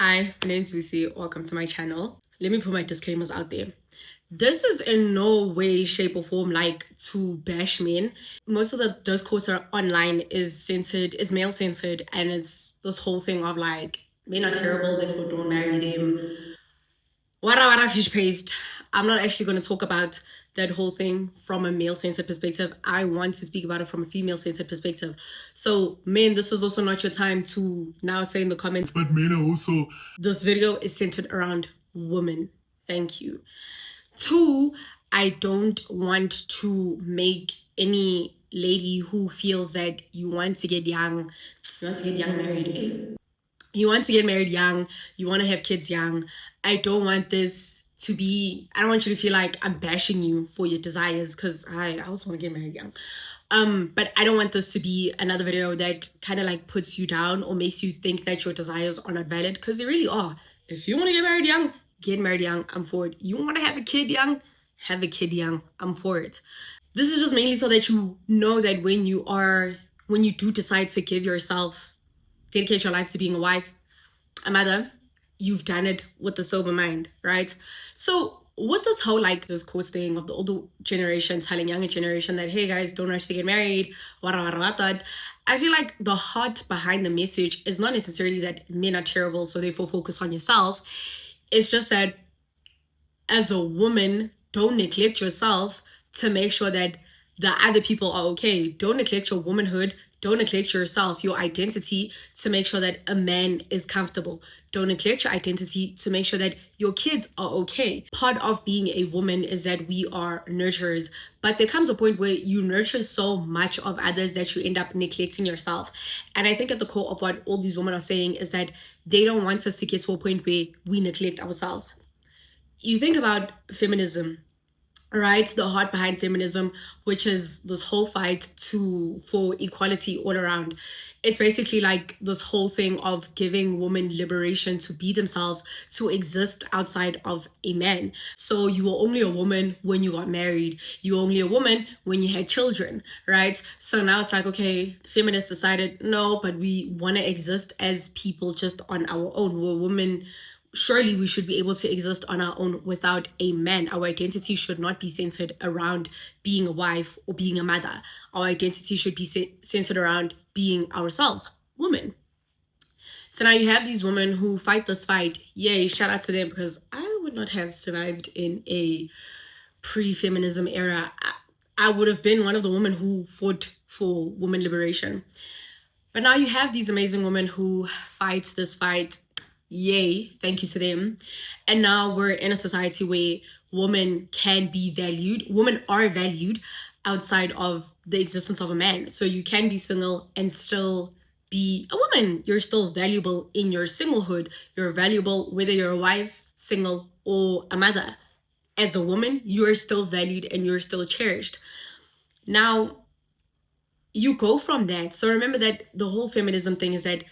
Hi, my name's Lucy. Welcome to my channel. Let me put my disclaimers out there. This is in no way, shape, or form like to bash men. Most of the discourse online is male censored, and it's this whole thing of like men are terrible, therefore don't marry them. Wara fish paste. I'm not actually going to talk about that whole thing from a male censored perspective. I want to speak about it from a female censored perspective. So, men, this is also not your time to now say in the comments, but men are also. This video is centered around women. Thank you. Two, I don't want to make any lady who feels that you want to get young married, eh? You want to get married young, you want to have kids young. I don't want this to be, I don't want you to feel like I'm bashing you for your desires, because I also want to get married young. But I don't want this to be another video that kind of like puts you down or makes you think that your desires are not valid, because they really are. If you want to get married young, I'm for it. You want to have a kid young, have a kid young, I'm for it. This is just mainly so that you know that when you do decide to dedicate your life to being a wife, a mother, you've done it with a sober mind, right? So with this whole like this course thing of the older generation telling younger generation that, hey guys, don't rush to get married, I feel like the heart behind the message is not necessarily that men are terrible, so therefore focus on yourself. It's just that as a woman, don't neglect yourself to make sure that the other people are okay. Don't neglect your womanhood. Don't neglect yourself, your identity, to make sure that a man is comfortable. Don't neglect your identity to make sure that your kids are okay. Part of being a woman is that we are nurturers, but there comes a point where you nurture so much of others that you end up neglecting yourself. And I think at the core of what all these women are saying is that they don't want us to get to a point where we neglect ourselves. You think about feminism, right? The heart behind feminism, which is this whole fight for equality all around. It's basically like this whole thing of giving women liberation to be themselves, to exist outside of a man. So you were only a woman when you got married. You were only a woman when you had children, right? So now it's like, okay, feminists decided, no, but we want to exist as people just on our own. We're women. Surely we should be able to exist on our own without a man. Our identity should not be centered around being a wife or being a mother. Our identity should be centered around being ourselves, women. So now you have these women who fight this fight. Yay, shout out to them, because I would not have survived in a pre-feminism era. I would have been one of the women who fought for women liberation. But now you have these amazing women who fight this fight. Yay, thank you to them. And now we're in a society where women can be valued. Women are valued outside of the existence of a man. So you can be single and still be a woman. You're still valuable in your singlehood. You're valuable whether you're a wife, single, or a mother. As a woman, you're still valued and you're still cherished. Now, you go from that. So remember that the whole feminism thing is that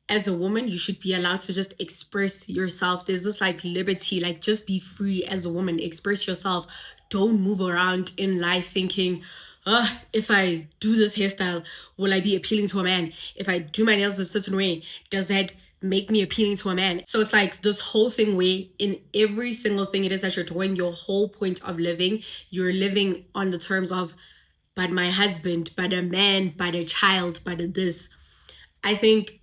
as a woman, you should be allowed to just express yourself. There's this like liberty, like just be free as a woman, express yourself. Don't move around in life thinking, if I do this hairstyle, will I be appealing to a man? If I do my nails a certain way, does that make me appealing to a man? So it's like this whole thing where in every single thing it is that you're doing, your whole point of living, you're living on the terms of, but my husband, but a man, but a child, but a this. I think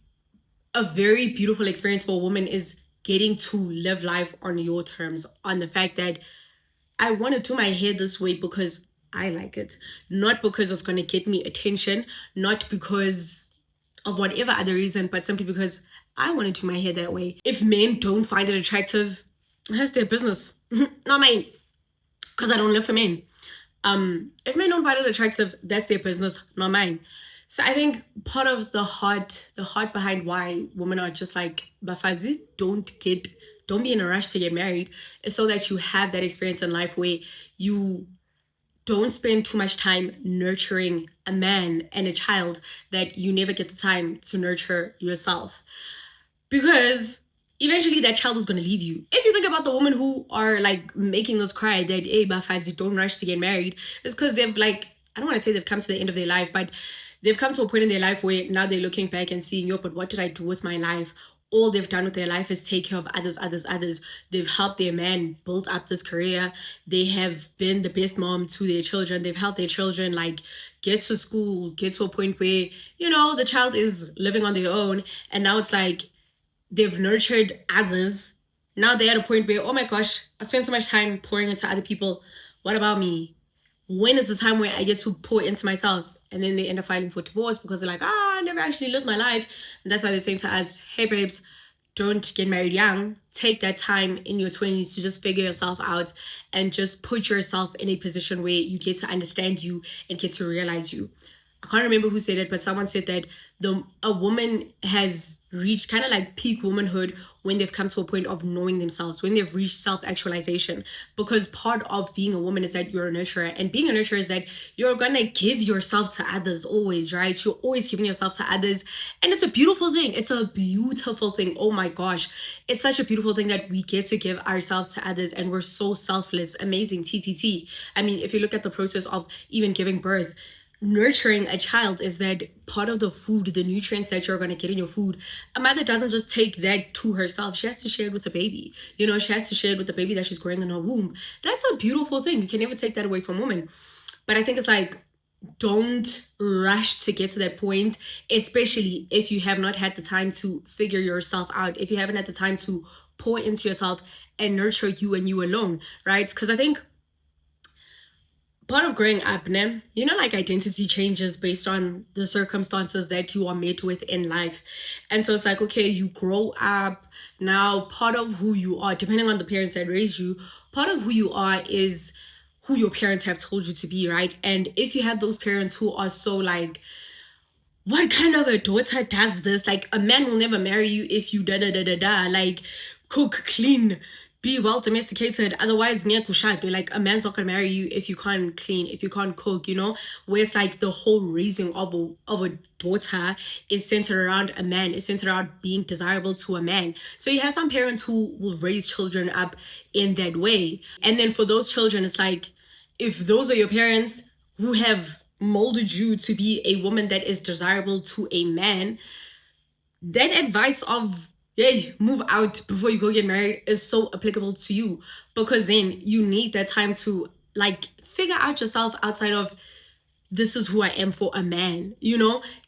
a very beautiful experience for a woman is getting to live life on your terms, on the fact that I want to do my hair this way because I like it, not because it's going to get me attention, not because of whatever other reason, but simply because I want to do my hair that way. If men don't find it attractive, that's their business, not mine, because I don't live for men. If men don't find it attractive, that's their business, not mine. So I think part of the heart behind why women are just like, Bafazi, don't be in a rush to get married, is so that you have that experience in life where you don't spend too much time nurturing a man and a child that you never get the time to nurture yourself. Because eventually that child is going to leave you. If you think about the women who are like making us cry that, hey, Bafazi, don't rush to get married, it's because they've like, I don't want to say they've come to the end of their life, but they've come to a point in their life where now they're looking back and seeing, yo, but what did I do with my life? all they've done with their life is take care of others. They've helped their man build up this career. They have been the best mom to their children. They've helped their children like get to school, get to a point where, the child is living on their own. And now it's like they've nurtured others. Now they're at a point where, oh my gosh, I spent so much time pouring into other people. What about me? When is the time where I get to pour into myself? And then they end up filing for divorce because they're like, I never actually lived my life. And that's why they're saying to us, hey, babes, don't get married young. Take that time in your 20s to just figure yourself out and just put yourself in a position where you get to understand you and get to realize you. I can't remember who said it, but someone said that a woman has reached kind of like peak womanhood when they've come to a point of knowing themselves, when they've reached self-actualization. Because part of being a woman is that you're a nurturer, and being a nurturer is that you're gonna give yourself to others always, right? You're always giving yourself to others, and it's a beautiful thing. It's a beautiful thing. Oh my gosh, it's such a beautiful thing that we get to give ourselves to others, and we're so selfless. Amazing. TTT. I mean, if you look at the process of even giving birth, nurturing a child is that part of the food, the nutrients that you're going to get in your food. A mother doesn't just take that to herself. She has to share it with the baby. She has to share it with the baby that she's growing in her womb. That's a beautiful thing. You can never take that away from women. But I think it's like, don't rush to get to that point, especially if you have not had the time to figure yourself out, if you haven't had the time to pour into yourself and nurture you and you alone, right? Because I think part of growing up, like identity changes based on the circumstances that you are met with in life. And so it's like, okay, you grow up. Now, part of who you are, depending on the parents that raised you, part of who you are is who your parents have told you to be, right? And if you have those parents who are so like, what kind of a daughter does this? Like, a man will never marry you if you like cook, clean, be well domesticated, otherwise like a man's not gonna marry you if you can't clean, if you can't cook, where it's like the whole raising of a daughter is centered around a man, is centered around being desirable to a man. So you have some parents who will raise children up in that way, and then for those children it's like, if those are your parents who have molded you to be a woman that is desirable to a man, that advice of, hey, move out before you go get married is so applicable to you, because then you need that time to like figure out yourself outside of, this is who I am for a man,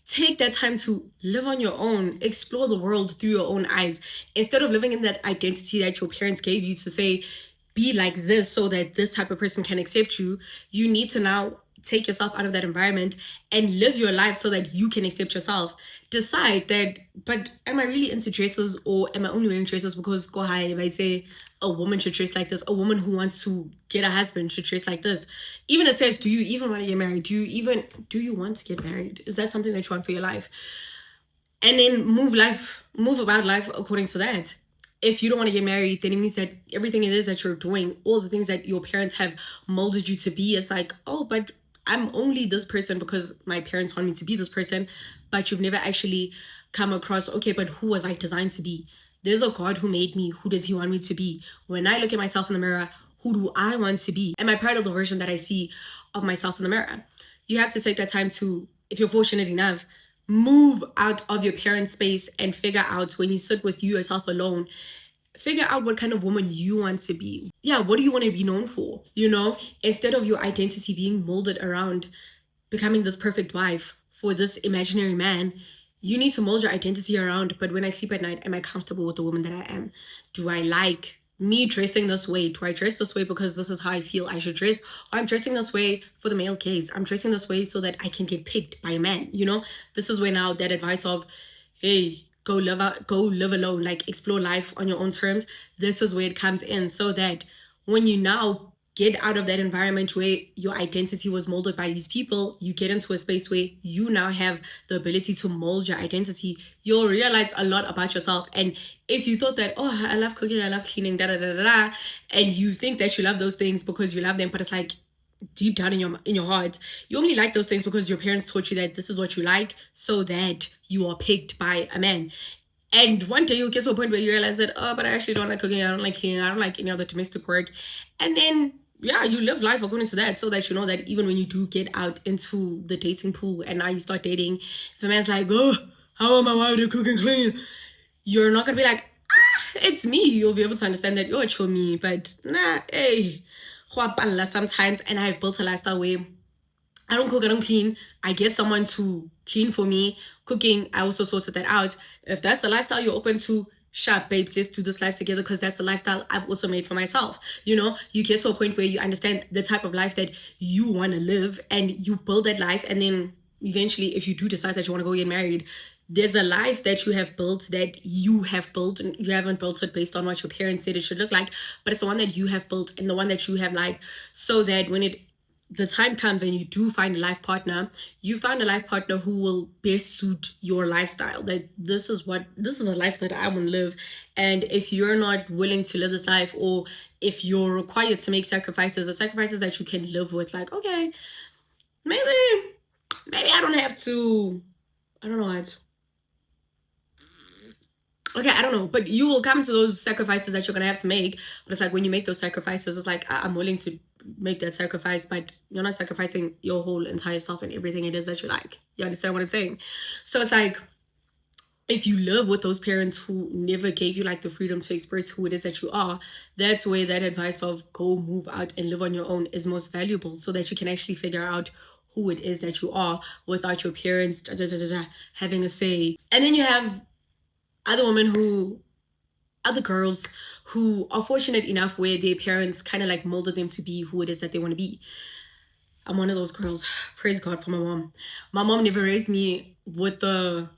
take that time to live on your own, explore the world through your own eyes, instead of living in that identity that your parents gave you to say, be like this so that this type of person can accept you. You need to now take yourself out of that environment and live your life so that you can accept yourself. Decide that, but am I really into dresses, or am I only wearing dresses because go high, if I say a woman should dress like this, a woman who wants to get a husband should dress like this. Even it says, do you even want to get married? Do you want to get married? Is that something that you want for your life? And then move about life according to that. If you don't want to get married, then it means that everything it is that you're doing, all the things that your parents have molded you to be, it's like, oh, but I'm only this person because my parents want me to be this person. But you've never actually come across, okay, but who was I designed to be? There's a God who made me. Who does he want me to be? When I look at myself in the mirror, who do I want to be? Am I proud of the version that I see of myself in the mirror? You have to take that time to, if you're fortunate enough, move out of your parents' space and figure out, when you sit with you yourself alone, figure out what kind of woman you want to be. Yeah, what do you want to be known for? Instead of your identity being molded around becoming this perfect wife for this imaginary man, you need to mold your identity around, but when I sleep at night, am I comfortable with the woman that I am? Do I like me dressing this way? Do I dress this way because this is how I feel I should dress? Or I'm dressing this way for the male gaze. I'm dressing this way so that I can get picked by a man, This is where now that advice of, hey, go live alone, like explore life on your own terms. This is where it comes in, so that when you now get out of that environment where your identity was molded by these people, you get into a space where you now have the ability to mold your identity. You'll realize a lot about yourself. And if you thought that, oh, I love cooking, I love cleaning, and you think that you love those things because you love them, but it's like deep down in your heart, you only like those things because your parents taught you that this is what you like, so that you are picked by a man. And one day you'll get to a point where you realize that, oh, but I actually don't like cooking, I don't like cleaning, I don't like any other domestic work. And then, yeah, you live life according to that, so that you know that even when you do get out into the dating pool and now you start dating, if a man's like, oh, how am I wife to cook and clean? you're not gonna be like, it's me. You'll be able to understand that you're a me, but nah, hey, sometimes. And I've built a lifestyle where I don't cook, I don't clean. I get someone to clean for me. Cooking, I also sorted that out. If that's the lifestyle you're open to, sharp babes, let's do this life together, because that's the lifestyle I've also made for myself. You know, you get to a point where you understand the type of life that you want to live, and you build that life. And then eventually, if you do decide that you want to go get married, there's a life that you have built, that you have built, and you haven't built it based on what your parents said it should look like, but it's the one that you have built and the one that you have liked, so that when the time comes and you do find a life partner, you find a life partner who will best suit your lifestyle. That this is the life that I want to live. And if you're not willing to live this life, or if you're required to make sacrifices, the sacrifices that you can live with, like, okay, maybe I don't have to, I don't know what. Okay, I don't know, but you will come to those sacrifices that you're gonna have to make. But it's like when you make those sacrifices, it's like I'm willing to make that sacrifice, but you're not sacrificing your whole entire self and everything it is that you like. You understand what I'm saying? So it's like, if you live with those parents who never gave you like the freedom to express who it is that you are, that's where that advice of go move out and live on your own is most valuable, so that you can actually figure out who it is that you are without your parents having a say. And then you have other girls who are fortunate enough where their parents kind of like molded them to be who it is that they want to be. I'm one of those girls. Praise God for my mom. My mom never raised me to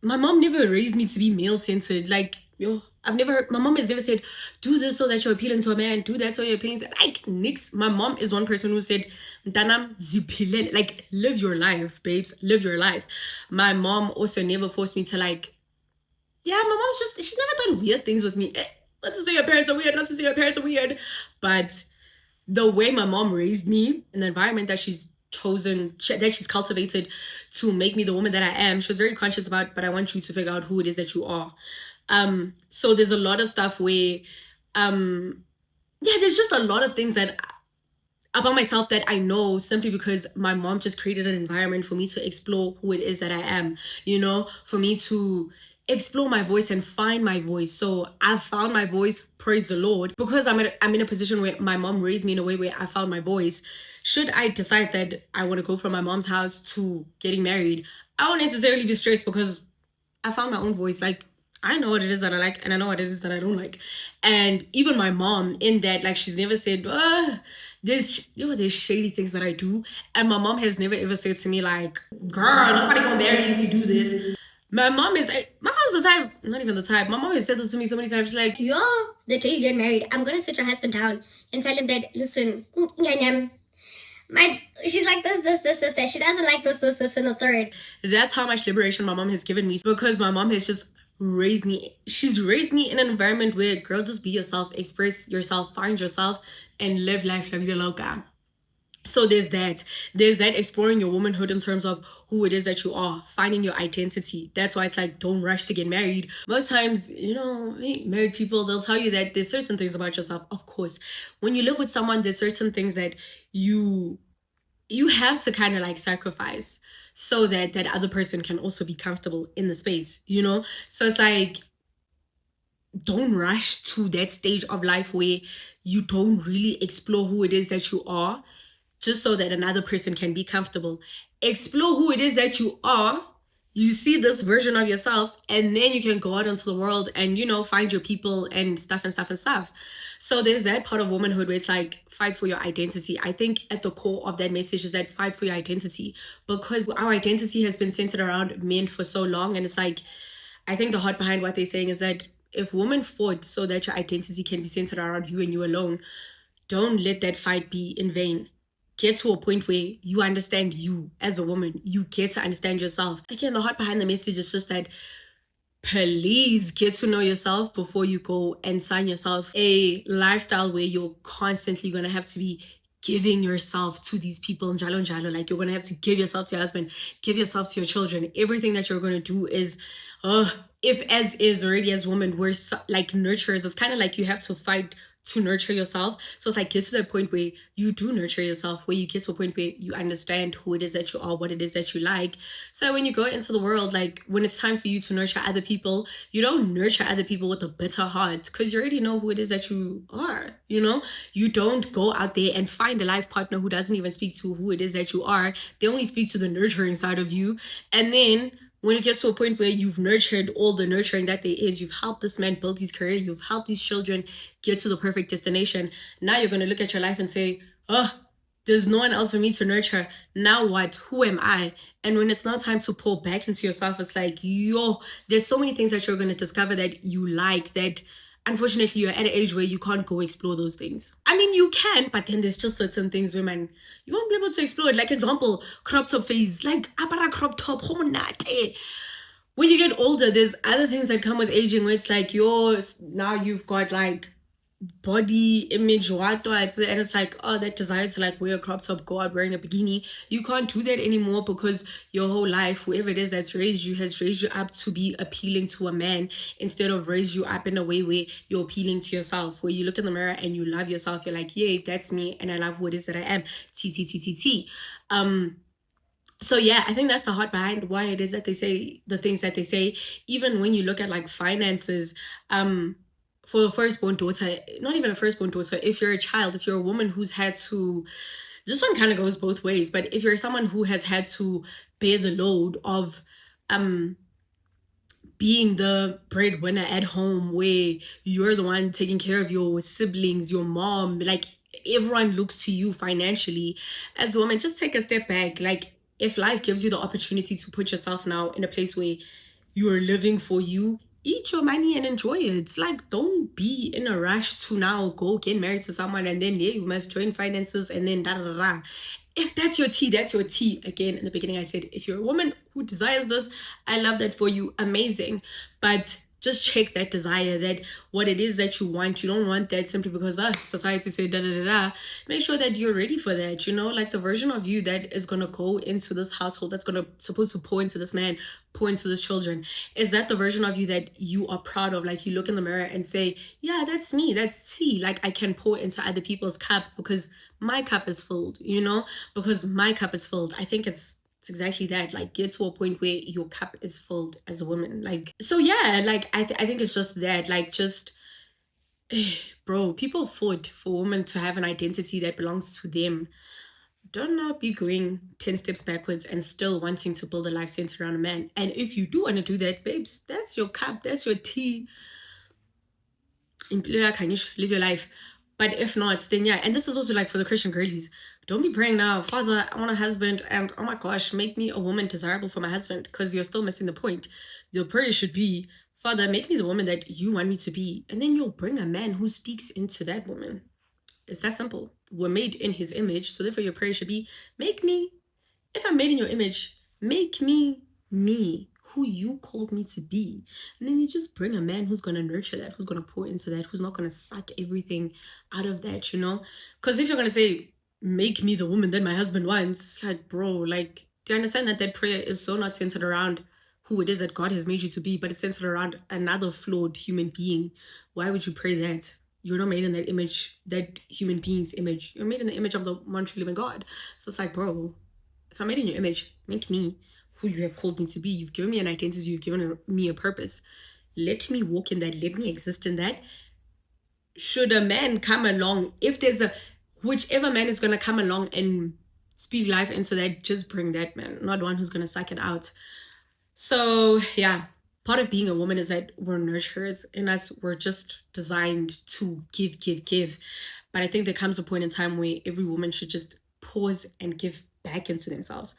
be male centered. Like, my mom has never said, do this so that you're appealing to a man, do that so you're appealing to, like, nix. My mom is one person who said, Mtanam, zipilele, like, live your life, babes, live your life. My mom also never forced me to, like, yeah, my mom's she's never done weird things with me. Not to say your parents are weird, but the way my mom raised me and the environment that she's chosen, that she's cultivated to make me the woman that I am, she was very conscious about, but I want you to figure out who it is that you are. So there's a lot of stuff where, there's just a lot of things that about myself that I know simply because my mom just created an environment for me to explore who it is that I am, for me to explore my voice and find my voice. So I found my voice, praise the Lord, because I'm in a position where my mom raised me in a way where I found my voice. Should I decide that I want to go from my mom's house to getting married, I won't necessarily be stressed because I found my own voice. Like, I know what it is that I like and I know what it is that I don't like. And even my mom, in that, like, she's never said, there's shady things that I do. And my mom has never ever said to me, like, girl, nobody gonna marry you if you do this. My mom's the type, not even the type. My mom has said this to me so many times. She's like, the day you get married, I'm gonna sit your husband down and tell him that, listen, she's like this, that. She doesn't like this, and the third. That's how much liberation my mom has given me, because my mom has just raised me. She's raised me in an environment where, girl, just be yourself, express yourself, find yourself, and live life la vida loca. So there's that exploring your womanhood in terms of who it is that you are, finding your identity. That's why it's like, don't rush to get married. Most times, married people, they'll tell you that there's certain things about yourself. Of course, when you live with someone, there's certain things that you have to kind of like sacrifice so that that other person can also be comfortable in the space, So it's like, don't rush to that stage of life where you don't really explore who it is that you are just so that another person can be comfortable. Explore who it is that you are. You see this version of yourself, and then you can go out into the world and, find your people and stuff. So there's that part of womanhood where it's like, fight for your identity. I think at the core of that message is that fight for your identity, because our identity has been centered around men for so long. And it's like, I think the heart behind what they're saying is that if women fought so that your identity can be centered around you and you alone, don't let that fight be in vain. Get to a point where you understand you as a woman. You get to understand yourself. Again, the heart behind the message is just that, please get to know yourself before you go and sign yourself a lifestyle where you're constantly going to have to be giving yourself to these people and jalo. Like, you're going to have to give yourself to your husband, give yourself to your children. Everything that you're going to do is, if as is already as women, we're like nurturers. It's kind of like you have to fight to nurture yourself. So it's like, get to that point where you do nurture yourself, where you get to a point where you understand who it is that you are, what it is that you like. So when you go into the world, like when it's time for you to nurture other people, you don't nurture other people with a bitter heart, because you already know who it is that you are, you know? You don't go out there and find a life partner who doesn't even speak to who it is that you are. They only speak to the nurturing side of you. And then when it gets to a point where you've nurtured all the nurturing that there is, you've helped this man build his career, you've helped these children get to the perfect destination, now you're going to look at your life and say, oh, there's no one else for me to nurture. Now what? Who am I? And when it's not time to pour back into yourself, it's like, yo, there's so many things that you're going to discover that you like, that unfortunately you're at an age where you can't go explore those things. I mean, you can, but then there's just certain things where, man, you won't be able to explore it. Like, example, crop top phase. Like, apara crop top, homonate. When you get older, there's other things that come with aging where it's like, now you've got like body image, and it's like, oh, that desire to like wear a crop top, go out wearing a bikini, you can't do that anymore, because your whole life, whoever it is that's raised you has raised you up to be appealing to a man, instead of raise you up in a way where you're appealing to yourself, where you look in the mirror and you love yourself. You're like, yay, that's me, and I love who it is that I am. T. So yeah, I think that's the heart behind why it is that they say the things that they say. Even when you look at like finances, for the firstborn daughter, not even a firstborn daughter, if you're a child, if you're a woman who's had to, this one kind of goes both ways, but if you're someone who has had to bear the load of being the breadwinner at home, where you're the one taking care of your siblings, your mom, like everyone looks to you financially, as a woman, just take a step back. Like, if life gives you the opportunity to put yourself now in a place where you are living for you, eat your money and enjoy it. Like, don't be in a rush to now go get married to someone and then you must join finances and then da da da. If that's your tea, that's your tea. Again, in the beginning I said, if you're a woman who desires this, I love that for you, amazing. But just check that desire, that what it is that you want. You don't want that simply because society said da da da da. Make sure that you're ready for that, like the version of you that is gonna go into this household, that's supposed to pour into this man, pour into this children. Is that the version of you that you are proud of? Like, you look in the mirror and say, yeah, that's me, that's tea. Like, I can pour into other people's cup because my cup is filled, because my cup is filled. I think it's exactly that. Like, get to a point where your cup is filled as a woman. Like, so yeah, like I think it's just that, like, just bro, people fought for women to have an identity that belongs to them. Don't not be going 10 steps backwards and still wanting to build a life centered around a man. And if you do want to do that, babes, that's your cup, that's your tea. Live your life. But if not, then yeah. And this is also like for the Christian girlies. Don't be praying now, Father, I want a husband, and oh my gosh, make me a woman desirable for my husband, because you're still missing the point. Your prayer should be, Father, make me the woman that you want me to be. And then you'll bring a man who speaks into that woman. It's that simple. We're made in his image. So therefore your prayer should be, make me, if I'm made in your image, make me me, who you called me to be. And then you just bring a man who's going to nurture that, who's going to pour into that, who's not going to suck everything out of that, Because if you're going to say, make me the woman that my husband wants, it's like, bro, like, do you understand that prayer is so not centered around who it is that God has made you to be, but it's centered around another flawed human being? Why would you pray that? You're not made in that image, that human being's image. You're made in the image of the one true living God. So it's like, bro, if I'm made in your image, make me who you have called me to be. You've given me an identity. You've given me a purpose. Let me walk in that. Let me exist in that. Should a man come along, if there's whichever man is going to come along and speak life into that, just bring that man, not one who's going to suck it out. So yeah, part of being a woman is that we're nurturers, and we're just designed to give. But I think there comes a point in time where every woman should just pause and give back into themselves.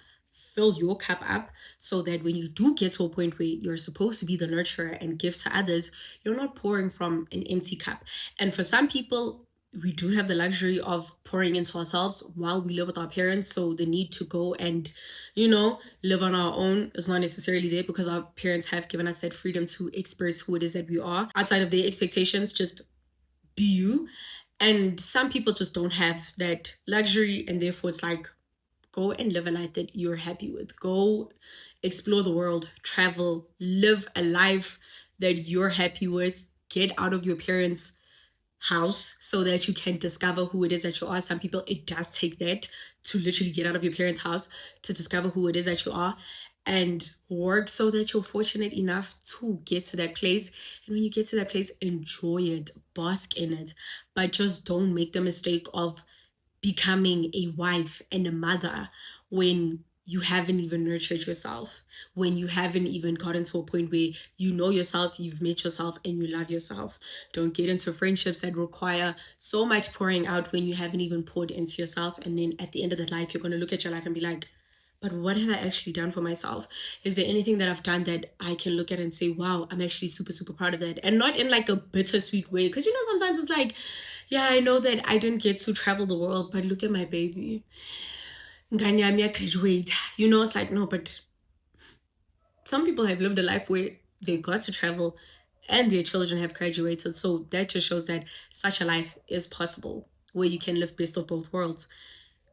Fill your cup up so that when you do get to a point where you're supposed to be the nurturer and give to others, you're not pouring from an empty cup. And for some people, we do have the luxury of pouring into ourselves while we live with our parents. So the need to go and, live on our own is not necessarily there, because our parents have given us that freedom to express who it is that we are outside of their expectations. Just be you. And some people just don't have that luxury, and therefore it's like, go and live a life that you're happy with. Go explore the world, travel, live a life that you're happy with. Get out of your parents' house so that you can discover who it is that you are. Some people, it does take that to literally get out of your parents' house to discover who it is that you are, and work so that you're fortunate enough to get to that place. And when you get to that place, enjoy it, bask in it, but just don't make the mistake of becoming a wife and a mother when you haven't even nurtured yourself, when you haven't even gotten to a point where you know yourself, you've met yourself, and you love yourself. Don't get into friendships that require so much pouring out when you haven't even poured into yourself. And then at the end of the life, you're going to look at your life and be like, but what have I actually done for myself? Is there anything that I've done that I can look at and say, wow, I'm actually super, super proud of that? And not in like a bittersweet way. Because, sometimes it's like, yeah, I know that I didn't get to travel the world, but look at my baby. Ngani yami graduate. It's like, no, but some people have lived a life where they got to travel and their children have graduated. So that just shows that such a life is possible, where you can live best of both worlds.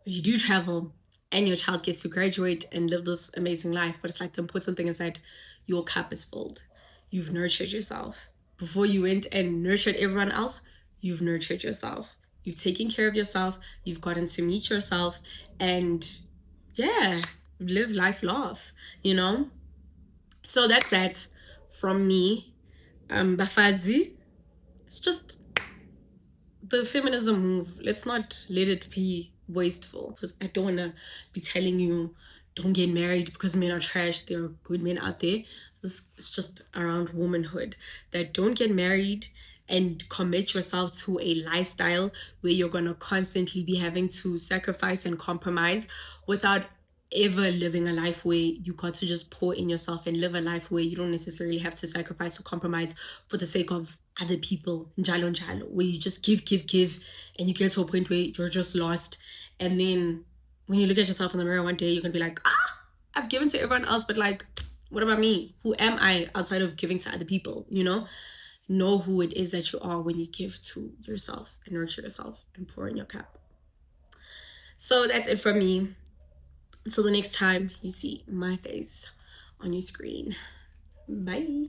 You do travel and your child gets to graduate and live this amazing life. But it's like the important thing is that your cup is filled. You've nurtured yourself. Before you went and nurtured everyone else, you've nurtured yourself. You've taken care of yourself. You've gotten to meet yourself. And yeah, live life, laugh, So that's that from me. Bafazi, it's just the feminism move. Let's not let it be wasteful, because I don't want to be telling you don't get married because men are trash. There are good men out there. It's just around womanhood, that don't get married and commit yourself to a lifestyle where you're going to constantly be having to sacrifice and compromise without ever living a life where you got to just pour in yourself and live a life where you don't necessarily have to sacrifice or compromise for the sake of other people, njalo njalo, where you just give, and you get to a point where you're just lost. And then when you look at yourself in the mirror one day, you're gonna be like, I've given to everyone else, but like, what about me? Who am I outside of giving to other people? Know who it is that you are when you give to yourself and nurture yourself and pour in your cup. So that's it from me. Until the next time you see my face on your screen. Bye.